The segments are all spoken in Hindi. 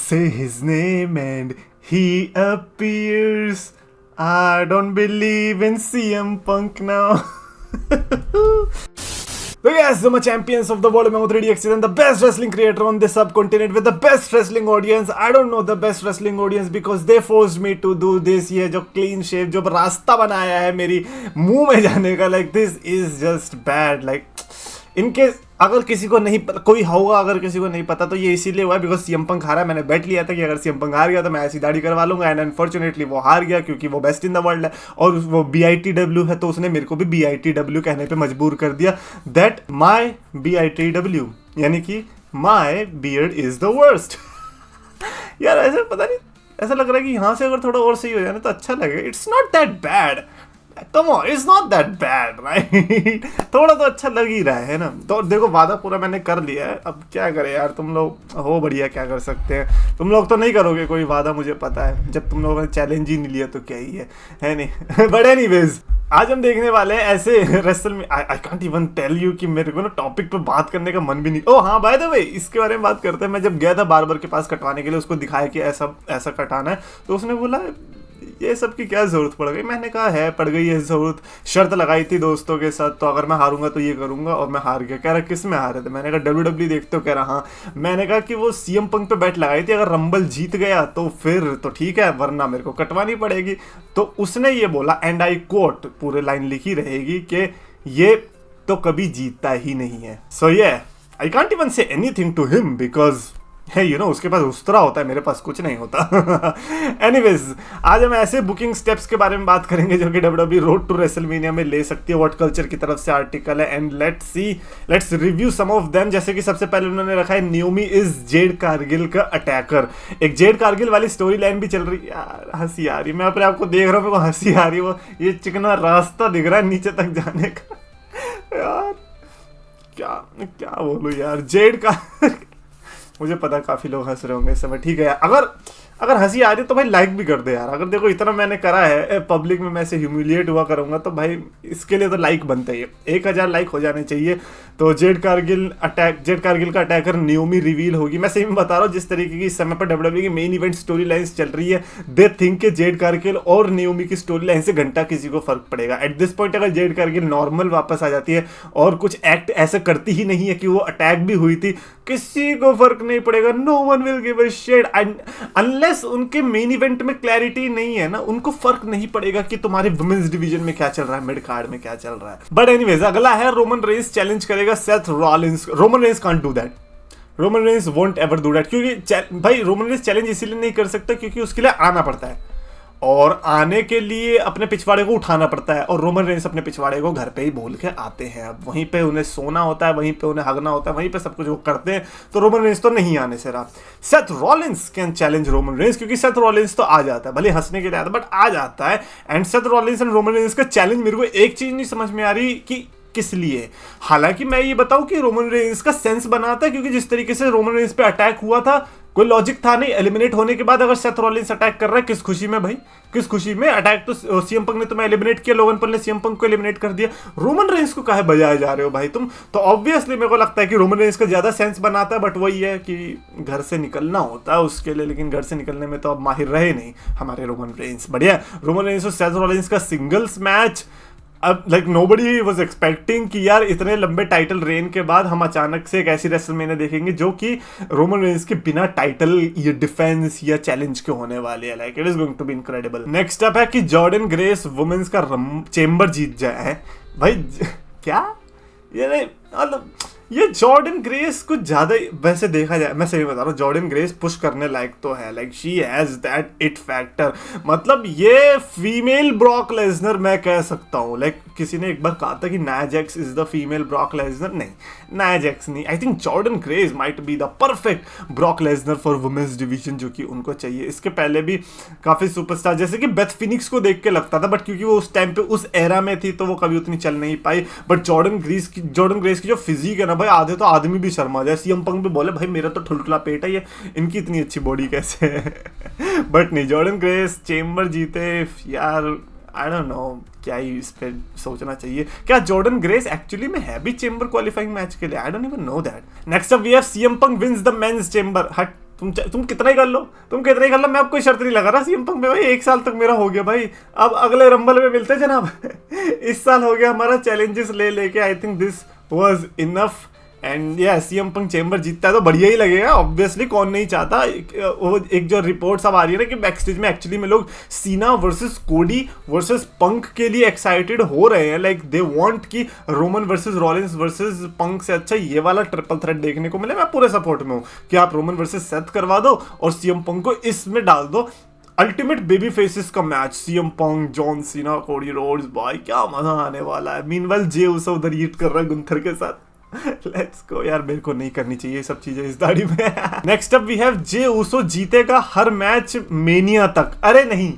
say his name and he appears. I don't believe in CM Punk now. So yes, I'm a champions of the world. I'm 3DX and the best wrestling creator on this subcontinent with the best wrestling audience. I don't know the best wrestling audience because they forced me to do this. ये जो clean shave जो रास्ता बनाया है मेरी मुंह में जाने का, like this is just bad. Like इनके अगर किसी को नहीं पता, कोई होगा अगर किसी को नहीं पता तो ये इसीलिए हुआ है बिकॉज सीएम पंक हारा। मैंने बेट लिया था कि अगर सीएम पंक हार गया तो मैं ऐसी दाढ़ी करवा लूंगा, एंड अनफॉर्चुनेटली वो हार गया क्योंकि वो बेस्ट इन द वर्ल्ड है और वो BITW है, तो उसने मेरे को भी BITW कहने पे मजबूर कर दिया। दैट माई BITW यानी कि माई बियर्ड इज द वर्स्ट। यार ऐसे पता नहीं, ऐसा लग रहा है कि यहाँ से अगर थोड़ा और सही हो जाए ना तो अच्छा लगे। It's not that bad, come on, it's not that bad right. थोड़ा तो अच्छा लग ही रहा है ना। तो देखो वादा पूरा मैंने कर लिया है, अब क्या करें यार, तुम लोग हो बढ़िया, क्या कर सकते हैं। तुम लोग तो नहीं करोगे कोई वादा, मुझे पता है, जब तुम लोगों ने चैलेंज ही नहीं लिया तो क्या ही है नहीं। बट एनीवेज आज हम देखने वाले हैं ऐसे रेसल में, I can't even tell you कि मेरे को ना टॉपिक पे बात करने का मन भी नहीं। ओह हाँ, बाय द वे इसके बारे में बात करते हैं। मैं जब गया था बार्बर के पास कटवाने के लिए, उसको दिखाया कि ऐसा ऐसा कटाना है, तो उसने बोला ये सब की क्या जरूरत पड़ गई। मैंने कहा है पड़ गई है जरूरत, शर्त लगाई थी दोस्तों के साथ, तो अगर मैं हारूंगा तो ये करूंगा, और मैं हार गया। कह रहा किस में हारे थे? मैंने कहा WWE देखते हो? कह रहा हाँ। मैंने कहा कि वो सीएम पंक पे बैट लगाई थी, अगर रंबल जीत गया तो फिर तो ठीक है, वरना मेरे को कटवानी पड़ेगी। तो उसने ये बोला, एंड आई कोट, पूरे लाइन लिखी रहेगी कि ये तो कभी जीतता ही नहीं है। सो ये I can't even say anything to him because है यू नो, उसके पास उस्तरा होता है, मेरे पास कुछ नहीं होता। एनीवेज आज हम ऐसे बुकिंग स्टेप्स के बारे में बात करेंगे जो कि WWE रोड टू रेसलमेनिया में ले सकती है। व्हाट कल्चर की तरफ से आर्टिकल है, and let's review some of them. जैसे कि सबसे पहले उन्होंने रखा है न्यूमी इज जेड कारगिल का अटैकर। एक जेड कारगिल वाली स्टोरी लाइन भी चल रही है। यार हंसी आ रही, मैं अपने आपको देख रहा हूँ, मेरे को हंसी आ रही है। वो ये चिकना रास्ता दिख रहा है नीचे तक जाने का। यार क्या क्या बोलूँ यार, जेड का मुझे पता काफी लोग हंस रहे होंगे इस समय, ठीक है यार। अगर हंसी आ रही है तो भाई लाइक भी कर दे यार। अगर देखो इतना मैंने करा है पब्लिक में, मैं ऐसे ह्यूमिलिएट हुआ करूंगा तो भाई इसके लिए तो लाइक बनता ही है। 1000 लाइक हो जाने चाहिए। तो जेड कारगिल का अटैकर न्यूमी रिवील होगी। मैं सही में बता रहा हूँ, जिस तरीके की इस समय पर WWE की मेन इवेंट स्टोरी लाइन्स चल रही है, दे थिंक के जेड कारगिल और न्यूमी की स्टोरी लाइन से घंटा किसी को फर्क पड़ेगा। एट दिस पॉइंट अगर जेड कारगिल नॉर्मल वापस आ जाती है और कुछ एक्ट ऐसा करती ही नहीं है कि वो अटैक भी हुई थी, किसी को फर्क नहीं पड़ेगा। No one will give a shit unless उनके मेन इवेंट में क्लैरिटी नहीं है ना, उनको फर्क नहीं पड़ेगा कि तुम्हारे वुमेन्स डिवीजन में क्या चल रहा है, मिड कार्ड में क्या चल रहा है। बट एनीवेज अगला है रोमन रेंस चैलेंज करेगा Seth Rollins. Roman Reigns can't do that, Roman Reigns won't ever do that, क्योंकि भाई रोमन रेंस चैलेंज इसीलिए नहीं कर सकता क्योंकि उसके लिए आना पड़ता है, और आने के लिए अपने पिछवाड़े को उठाना पड़ता है, और रोमन रेंस अपने पिछवाड़े को घर पे ही बोल के आते हैं। अब वहीं पे उन्हें सोना होता है, वहीं पे उन्हें हगना होता है, वहीं पे सब कुछ वो करते हैं। तो रोमन रेंस तो नहीं आने से रहा। Seth Rollins can challenge Roman Reigns, क्योंकि सेथ रॉलिंस तो आ जाता है, भले हंसने के लिए आता है बट आ जाता है। And Seth Rollins and Roman Reigns का चैलेंज, मेरे को एक चीज नहीं समझ में आ रही कि किस लिए। हालांकि मैं ये बताऊं कि रोमन रेंस का सेंस बनाता है, क्योंकि जिस तरीके से रोमन रेंस पे अटैक हुआ था कोई लॉजिक था नहीं। एलिमिनेट होने के बाद अगर सेथ रॉलिंस अटैक कर रहा है, किस खुशी में भाई, किस खुशी में? अटैक तो सीएम पंक ने तुम्हें एलिमिनेट किया, लोगन पॉल ने सीएम पंक को एलिमिनेट कर दिया, रोमन रेंस को काहे बजाए जा रहे हो भाई तुम? तो ऑब्वियसली मेरे को लगता है कि रोमन रेंस का ज्यादा सेंस बनाता है, बट वही है कि घर से निकलना होता है उसके लिए, लेकिन घर से निकलने में तो अब माहिर रहे नहीं हमारे रोमन रेंस। बढ़िया, रोमन रेंस और सेथ रॉलिंस का सिंगल्स मैच। अब लाइक नोबडी वाज एक्सपेक्टिंग कि यार इतने लंबे टाइटल रेन के बाद हम अचानक से एक ऐसी रेसलमेनिया देखेंगे जो कि रोमन रेंस के बिना टाइटल या डिफेंस या चैलेंज के होने वाले हैं। Like it is going to be incredible. Next up है कि जॉर्डन ग्रेस वुमेन्स का चेंबर जीत जाए भाई। क्या ये मतलब, ये जॉर्डन ग्रेस कुछ ज्यादा, वैसे देखा जाए मैं सही बता रहा हूँ, जॉर्डन ग्रेस पुश करने लायक तो है। Like she has that it factor. मतलब ये फीमेल ब्रॉक लेसनर मैं कह सकता हूँ। लाइक किसी ने एक बार कहा था कि Nia Jax is the female Brock Lesnar, नहीं नाया जैक्स नहीं। I think Jordan Grace might be the perfect Brock Lesnar for women's division, जो कि उनको चाहिए। इसके पहले भी काफी सुपरस्टार जैसे कि बेथ फिनिक्स को देख के लगता था, बट क्योंकि वो उस टाइम पे उस एरा में थी तो वो कभी उतनी चल नहीं पाई। बट जॉर्डन ग्रेस की जो फिजिक है ना भाई, आधे तो आदमी भी शर्मा जाए। सीएम पंक भी बोले भाई मेरा तो ठुलठुला पेट है, ये इनकी इतनी अच्छी बॉडी कैसे है। बट नहीं, जॉर्डन ग्रेस चेंबर जीते यार, आई डोंट नो क्या ही इस पे सोचना चाहिए। क्या जॉर्डन ग्रेस एक्चुअली में है भी चेंबर क्वालिफाइंग मैच के लिए? I don't even know that. Next up we have CM Punk wins the men's chamber. हट तुम कितना ही कर लो, मैं आपको कोई शर्त नहीं लगा रहा सीएम पंक में भाई। 1 साल तक मेरा हो गया भाई, अब अगले रंबल में मिलते जनाब। इस साल हो गया हमारा चैलेंजेस ले लेके। I think this was enough and या सीएम पंक चेंबर जीतता है तो बढ़िया ही लगेगा ऑब्वियसली, कौन नहीं चाहता। वो एक जो रिपोर्ट्स अब आ रही है ना कि बैक स्टेज में एक्चुअली में लोग सीना वर्सेस कोडी वर्सेस पंक के लिए एक्साइटेड हो रहे हैं। लाइक दे वांट कि रोमन वर्सेस रॉलिंस वर्सेस पंक से अच्छा ये वाला ट्रिपल थ्रेट देखने को मिले। मैं पूरे सपोर्ट में हूँ कि आप रोमन वर्सेस सेथ करवा दो और सीएम पंक को इसमें डाल दो। अल्टीमेट बेबी फेसेस का match, CM Punk, John Cena, Cody Rhodes, भाई क्या मजा आने वाला है। मीनवाइल जे उसो उधर ईट कर रहा है गुंथर के साथ। लेट्स गो यार, मेरे को नहीं करनी चाहिए सब चीजें इस दाढ़ी में। नेक्स्ट अप वी हैव जे उसो जीतेगा हर मैच मेनिया तक। अरे नहीं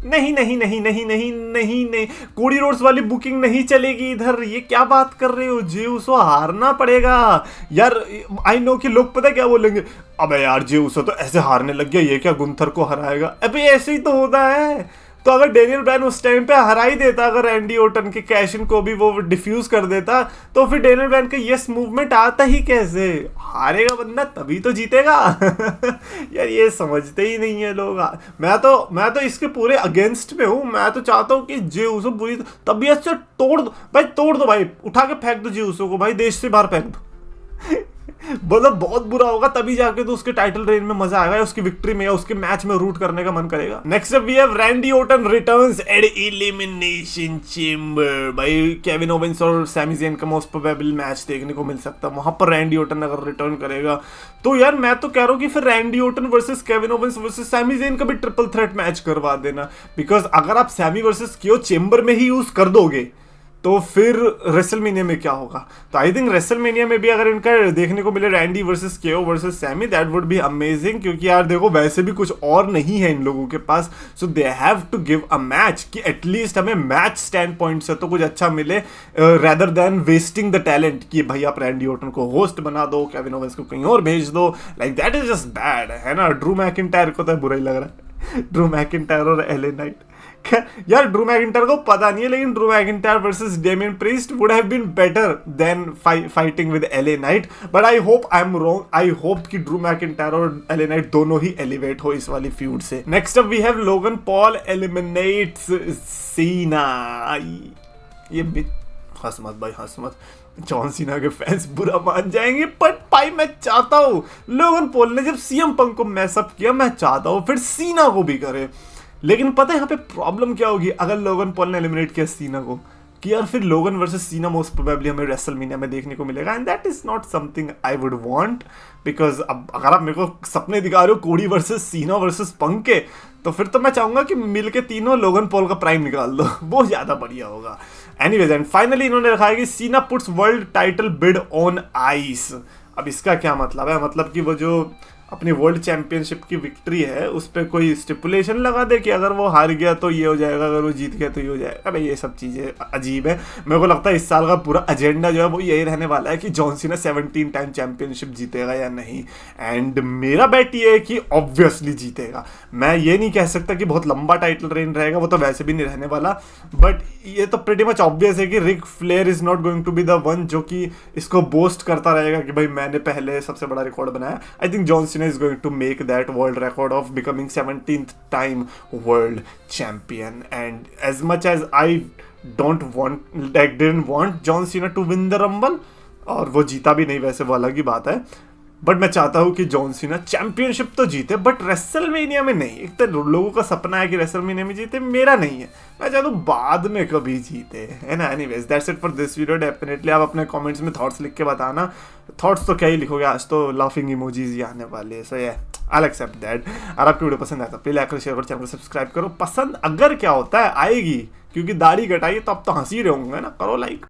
नहीं नहीं नहीं नहीं नहीं नहीं नहीं, कोडी रोड्स वाली बुकिंग नहीं चलेगी इधर। ये क्या बात कर रहे हो, जे उसो हारना पड़ेगा यार। आई नो कि लोग पता क्या बोलेंगे, अबे यार जे उसो तो ऐसे हारने लग गया, ये क्या गुंथर को हराएगा। अबे ऐसे ही तो होता है। तो अगर डेनियल ब्रायन उस टाइम पे हरा ही देता, अगर रैंडी ओटन के कैशन को भी वो डिफ्यूज कर देता, तो फिर डेनियल ब्रायन का यस मूवमेंट आता ही कैसे। हारेगा बंदा तभी तो जीतेगा। यार ये समझते ही नहीं है लोग। मैं तो इसके पूरे अगेंस्ट में हूँ। मैं तो चाहता हूँ कि जे उसो पूरी तबीयत से तोड़ दो भाई, उठा के फेंक दो जे उसो को भाई, देश से बाहर फेंक दो। मतलब बहुत बुरा होगा, तभी जाके तो उसके टाइटल रेन में मजा आएगा, उसकी विक्ट्री में या उसके मैच में रूट करने का मन करेगा। Next up we have Randy Orton returns at Elimination Chamber. भाई केविन ओवेंस और सैमी ज़ेन का मोस्ट प्रोबेबल मैच देखने को मिल सकता है वहां पर। रैंडी ओटन अगर रिटर्न करेगा तो यार मैं तो कह रहा हूँ कि फिर Randy Orton versus Kevin Owens versus Sami Zayn का भी ट्रिपल थ्रेट मैच करवा देना। बिकॉज अगर आप सैमी वर्सेस कियो चेंबर में ही यूज कर दोगे तो फिर रेसलमेनिया में क्या होगा। तो आई थिंक रेसलमेनिया में भी अगर इनका देखने को मिले Randy versus KO versus Sami, that would be amazing. क्योंकि यार देखो वैसे भी कुछ और नहीं है इन लोगों के पास, so they have to give a match कि एटलीस्ट हमें मैच स्टैंड पॉइंट से तो कुछ अच्छा मिले, rather than wasting the talent कि भाई आप रैंडी ओटन को होस्ट बना दो, केविन ओवेंस को कहीं और भेज दो। Like that is just bad, है ना। ड्रू मैकिंटायर को तो बुरा ही लग रहा है। ड्रू मैकिंटायर और एले नाइट, यार ड्रू मैकिंटायर को पता नहीं है, लेकिन Drew McIntyre versus Damian Priest would have been better than fighting with LA Knight. But I hope I am wrong. I hope कि ड्रू मैकिंटायर और एले नाइट दोनों ही एलिवेट हो इस वाली फ्यूड से। Next up we have Logan Paul eliminates Cena. ये हंस मत भाई, हंस मत। जॉन सीना के फैंस बुरा मान जाएंगे, बट भाई मैं चाहता हूँ लोगन पॉल ने जब सीएम पंक को मैसअप किया, मैं चाहता हूँ फिर सीना को भी करे। लेकिन पता है यहाँ पे प्रॉब्लम क्या होगी अगर लोगन पॉल ने एलिमिनेट किया सीना को, कि यार फिर लोगन वर्सेस सीना मोस्ट प्रोबेबली हमें रेसलमेनिया में देखने को मिलेगा, and that is not something I would want. Because अब अगर आप मेरे को सपने दिखा रहे हो कोडी वर्सेस सीना वर्सेस पंक के, तो फिर तो मैं चाहूंगा कि मिल के तीनों लोगन पॉल का प्राइम निकाल दो, वो ज्यादा बढ़िया होगा। एनीवेज एंड फाइनली इन्होंने रखा है कि सीना puts world title bid on ice. अब इसका क्या मतलब है, मतलब कि वो जो अपनी वर्ल्ड चैंपियनशिप की विक्ट्री है उस पर कोई स्टिपुलेशन लगा दे कि अगर वो हार गया तो ये हो जाएगा, अगर वो जीत गया तो ये हो जाएगा। भाई ये सब चीज़ें अजीब है। मेरे को लगता है इस साल का पूरा एजेंडा जो है वो यही रहने वाला है कि जॉन सीना 17 टाइम चैंपियनशिप जीतेगा या नहीं। एंड मेरा बैट ये है कि ऑब्वियसली जीतेगा। मैं ये नहीं कह सकता कि बहुत लंबा टाइटल रेन रहेगा, वो तो वैसे भी नहीं रहने वाला, बट ये तो प्रीटी मच ऑब्वियस है कि Ric Flair is not going to be the one जो कि इसको बोस्ट करता रहेगा कि भाई मैंने पहले सबसे बड़ा रिकॉर्ड बनाया। I think John Cena is going to make that world record of becoming 17th time world champion, and as much as I didn't want John Cena to win the Rumble, और वो जीता भी नहीं वैसे वो अलग ही बात है, बट मैं चाहता हूँ कि जॉन सीना चैंपियनशिप तो जीते बट रेसलमेनिया में नहीं। एक तो लोगों का सपना है कि रेसलमेनिया में जीते, मेरा नहीं है। मैं चाहता हूँ बाद में कभी जीते, है ना। Anyways that's it for this video. Definitely आप अपने कमेंट्स में थॉट्स लिख के बताना। थॉट्स तो क्या ही लिखोगे, आज तो लाफिंग इमोजीज ही आने वाले हैं। सो ये आई एक्सेप्ट दैट। और आपकी वीडियो पसंद आया तो प्लीज लाइक करो, शेयर करो, चैनल को सब्सक्राइब करो। पसंद अगर क्या होता है आएगी, क्योंकि दाढ़ी कटाई तो अब तो हंसी रहे होंगे ना, करो लाइक।